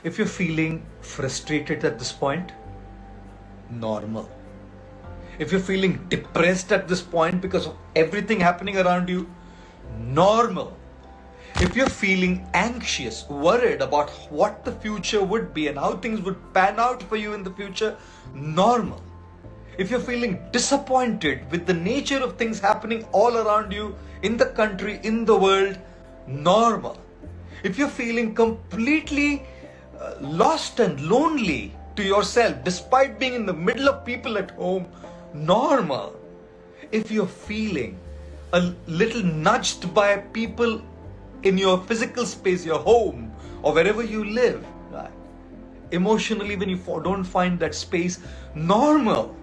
If you're feeling frustrated at this point, normal. If you're feeling depressed at this point because of everything happening around you, normal. If you're feeling anxious, worried about what the future would be and how things would pan out for you in the future, normal. If you're feeling disappointed with the nature of things happening all around you, in the country, in the world, normal. If you're feeling completely lost and lonely to yourself despite being in the middle of people at home, normal. If you're feeling a little nudged by people in your physical space, your home, or wherever you live, right? Emotionally, when you don't find that space, normal.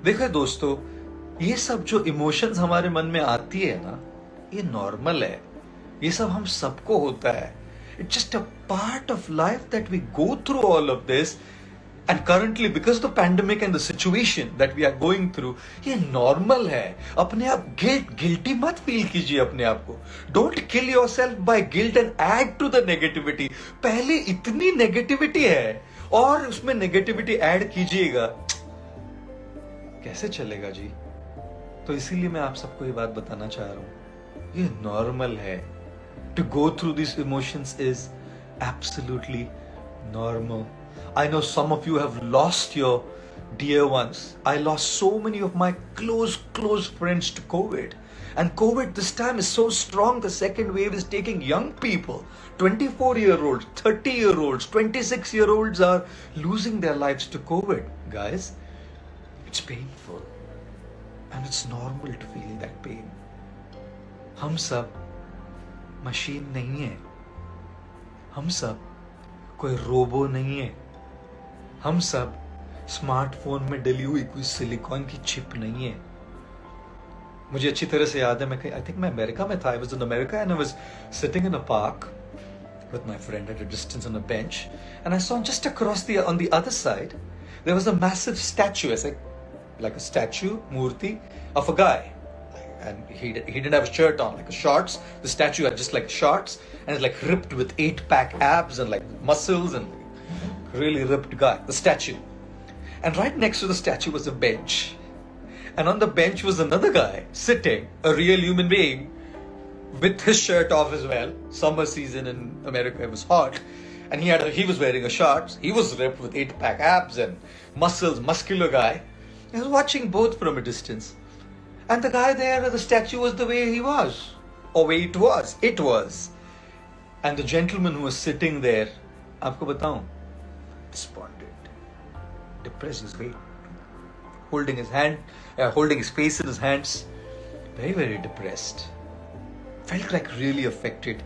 देखो दोस्तों, ये सब जो emotions हमारे मन में आती है ना, ये नॉर्मल है. ये सब हम सबको होता है. It's just a part of life that we go through all of this. And currently, because of the pandemic and the situation that we are going through, ये normal है. अपने आप guilty मत feel कीजिए अपने आप को. Don't kill yourself by guilt and add to the negativity. पहले इतनी negativity है और उसमें negativity add कीजिएगा, कैसे चलेगा जी? तो इसीलिए मैं आप सबको ये बात बताना चाह रहा हूँ. ये normal है. To go through these emotions is absolutely normal. I know some of you have lost your dear ones. I lost so many of my close friends to COVID. And COVID this time is so strong. The second wave is taking young people. 24-year-olds, 30-year-olds, 26-year-olds are losing their lives to COVID. Guys, it's painful. And it's normal to feel that pain. हम सब machine नहीं है. हम सब कोई robo नहीं है. हम सब स्मार्टफोन में डली हुई कोई सिलिकॉन की चिप नहीं है. मुझे अच्छी तरह से याद है, मैं आई थिंक मैं अमेरिका में था. I was in America and I was sitting in a park with my friend at a distance on a bench, and I saw just across on the other side there was a massive statue, like a statue murti of a guy, and he didn't have a shirt on, like a shorts. The statue had just like shorts and it's like ripped with 8-pack abs and like muscles, and really ripped guy, the statue. And right next to the statue was a bench, and on the bench was another guy sitting, a real human being, with his shirt off as well. Summer season in America, it was hot, and he was wearing a shorts. He was ripped with 8-pack abs and muscles, muscular guy. I was watching both from a distance, and the guy there, the statue was the way he was, or way it was. And the gentleman who was sitting there, आपको बताऊं, despondent, depressed, his weight, holding his face in his hands, very, very depressed. Felt like really affected.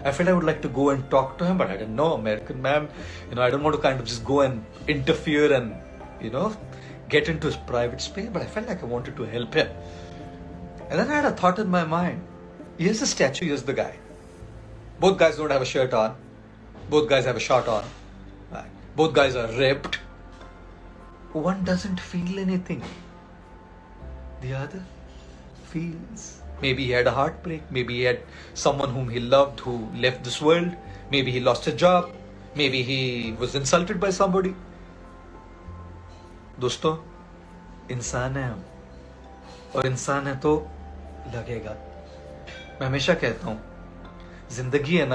I felt I would like to go and talk to him, but I didn't know, American man, I don't want to kind of just go and interfere and, get into his private space, but I felt like I wanted to help him. And then I had a thought in my mind, here's the statue, here's the guy. Both guys don't have a shirt on. Both guys have a short on. Right. Both guys are ripped. One doesn't feel anything. The other feels. Maybe he had a heartbreak. Maybe he had someone whom he loved who left this world. Maybe he lost a job. Maybe he was insulted by somebody. दोस्तों, इंसान है हम, और इंसान है तो लगेगा. मैं हमेशा कहता हूं, जिंदगी है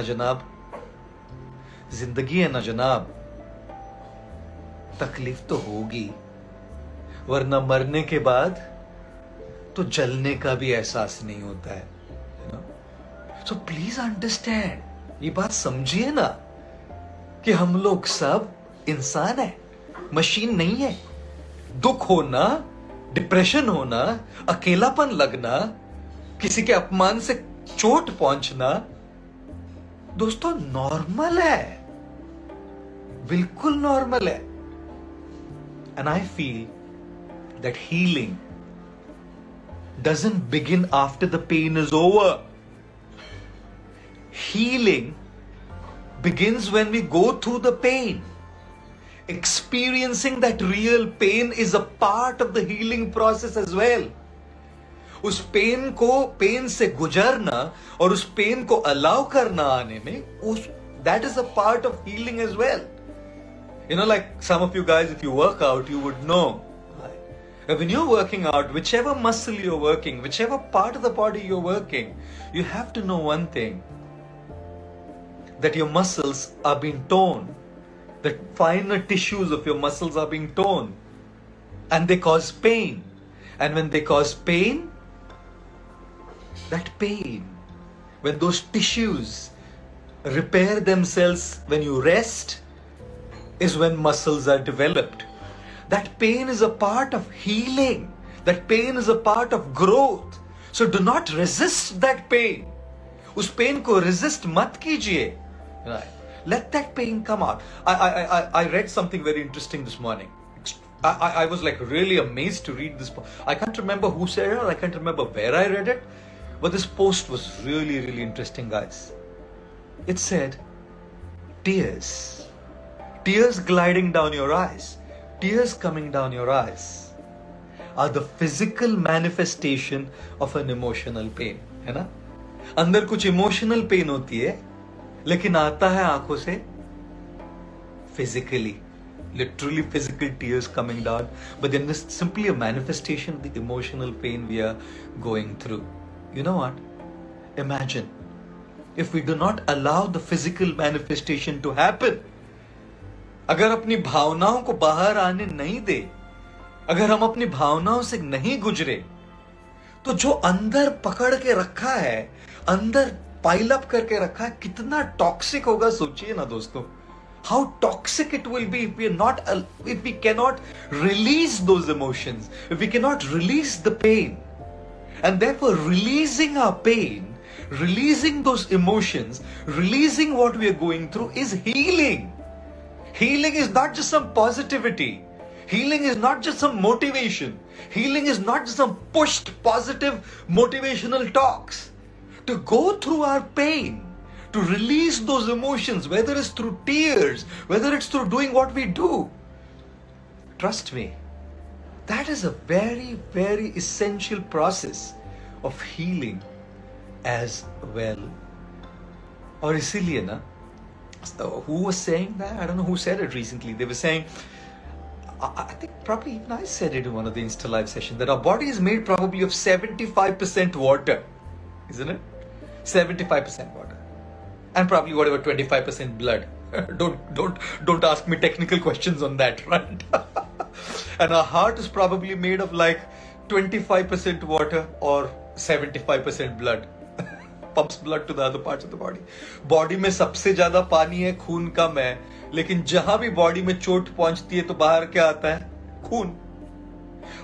ना जनाब, तकलीफ तो होगी, वरना मरने के बाद तो जलने का भी एहसास नहीं होता है. सो प्लीज अंडरस्टैंड, ये बात समझिए ना कि हम लोग सब इंसान है, मशीन नहीं है. दुख होना, डिप्रेशन होना, अकेलापन लगना, किसी के अपमान से चोट पहुंचना, दोस्तों नॉर्मल है, बिल्कुल नॉर्मल है. And I feel that healing doesn't begin after the pain is over. Healing begins when we go through the pain. Experiencing that real pain is a part of the healing process as well. उस pen से गुजरना और उस pen को allow करना आने में, That is a part of healing as well. You know, like some of you guys, if you work out, you would know. Right? When you're working out, whichever muscle you're working, whichever part of the body you're working, you have to know one thing, that your muscles are being torn. The finer tissues of your muscles are being torn. And they cause pain. And when they cause pain, that pain, when those tissues repair themselves when you rest, is when muscles are developed. That pain is a part of healing. That pain is a part of growth. So do not resist that pain. उस pain को resist मत कीजिए. Right. Let that pain come out. I read something very interesting this morning. I was like really amazed to read this. I can't remember who said it, or I can't remember where I read it, but this post was really, really interesting, guys. It said, tears gliding down your eyes, tears coming down your eyes are the physical manifestation of an emotional pain. है ना? अंदर कुछ emotional pain होती है, लेकिन आता है आंखों से physically. Literally physical tears coming down, but then this is simply a manifestation of the emotional pain we are going through. You know what? Imagine if we do not allow the physical manifestation to happen. अगर अपनी भावनाओं को बाहर आने नहीं दे, अगर हम अपनी भावनाओं से नहीं गुजरे, तो जो अंदर पकड़ के रखा है, अंदर पाइल अप करके रखा है, कितना टॉक्सिक होगा सोचिए ना दोस्तों. How toxic it will be if we cannot release those emotions, if we cannot release the pain. And therefore releasing our pain, releasing those emotions, releasing what we are going through is healing. Healing is not just some positivity. Healing is not just some motivation. Healing is not just some pushed positive motivational talks. To go through our pain, to release those emotions, whether it's through tears, whether it's through doing what we do. Trust me, that is a very, very essential process of healing as well. Or इसीलिए ना, who was saying that? I don't know who said it recently. They were saying, I think probably even I said it in one of the Insta Live sessions, that our body is made probably of 75% water, isn't it? 75% water. And probably whatever 25% blood. Don't ask me technical questions on that, right? And our heart is probably made of like 25% water or 75% blood. Pumps blood to the other parts of the body. Body में सबसे ज़्यादा पानी है, खून कम है. लेकिन जहाँ भी बॉडी में चोट पहुंचती है तो बाहर क्या आता है? खून.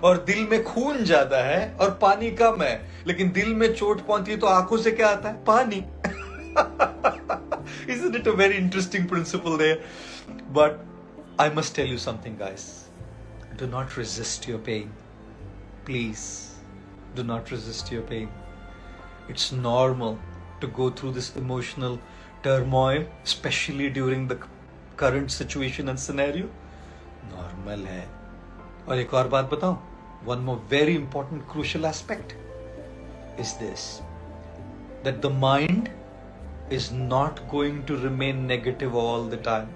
और दिल में खून ज्यादा है और पानी कम है, लेकिन दिल में चोट पहुंचती है तो आंखों से क्या आता है? पानी. Isn't it a very interesting principle there? But I must tell you something, guys. Do not resist your pain. Please, do not resist your pain. It's normal to go through this emotional turmoil, especially during the current situation and scenario. Normal है. और एक और बात बताऊं? One more very important crucial aspect is this, that the mind is not going to remain negative all the time.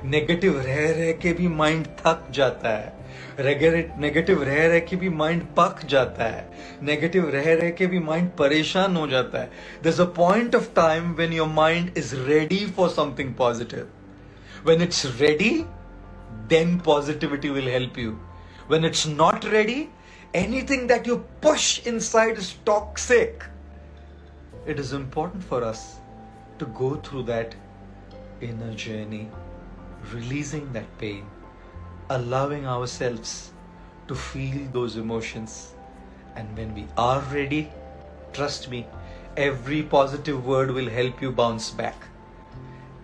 Negative रह के भी mind थक जाता है. नेगेटिव रह के भी माइंड पक जाता है. नेगेटिव रह के भी माइंड परेशान हो जाता है. There's a point of time when your mind is ready for something positive. When it's ready, then positivity will help you. When it's not ready, anything that you push inside is toxic. It is important for us to go through that inner journey, releasing that pain, allowing ourselves to feel those emotions. And when we are ready, trust me, every positive word will help you bounce back.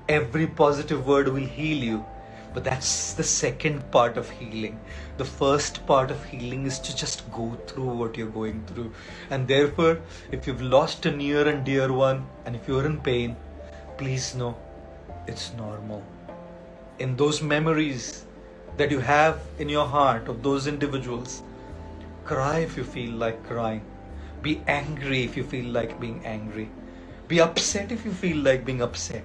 Every positive word will heal you. But that's the second part of healing. The first part of healing is to just go through what you're going through. And therefore, if you've lost a near and dear one, and if you're in pain, please know it's normal. In those memories that you have in your heart of those individuals, cry if you feel like crying. Be angry if you feel like being angry. Be upset if you feel like being upset.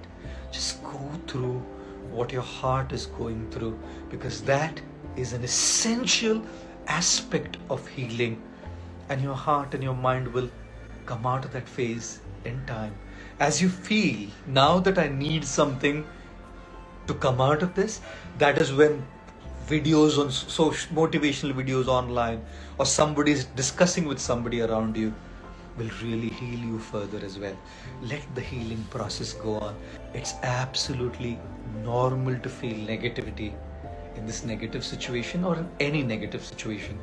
Just go through what your heart is going through, because that is an essential aspect of healing, and your heart and your mind will come out of that phase in time. As you feel, now that I need something to come out of this, that is when videos on social motivational videos online, or somebody's discussing with somebody around you, will really heal you further as well. Let the healing process go on. It's absolutely normal to feel negativity in this negative situation or in any negative situation.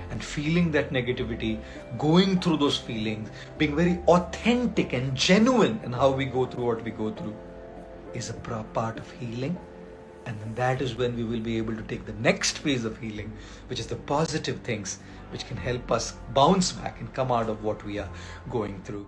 And feeling that negativity, going through those feelings, being very authentic and genuine in how we go through what we go through, is a part of healing. And then that is when we will be able to take the next phase of healing, which is the positive things, which can help us bounce back and come out of what we are going through.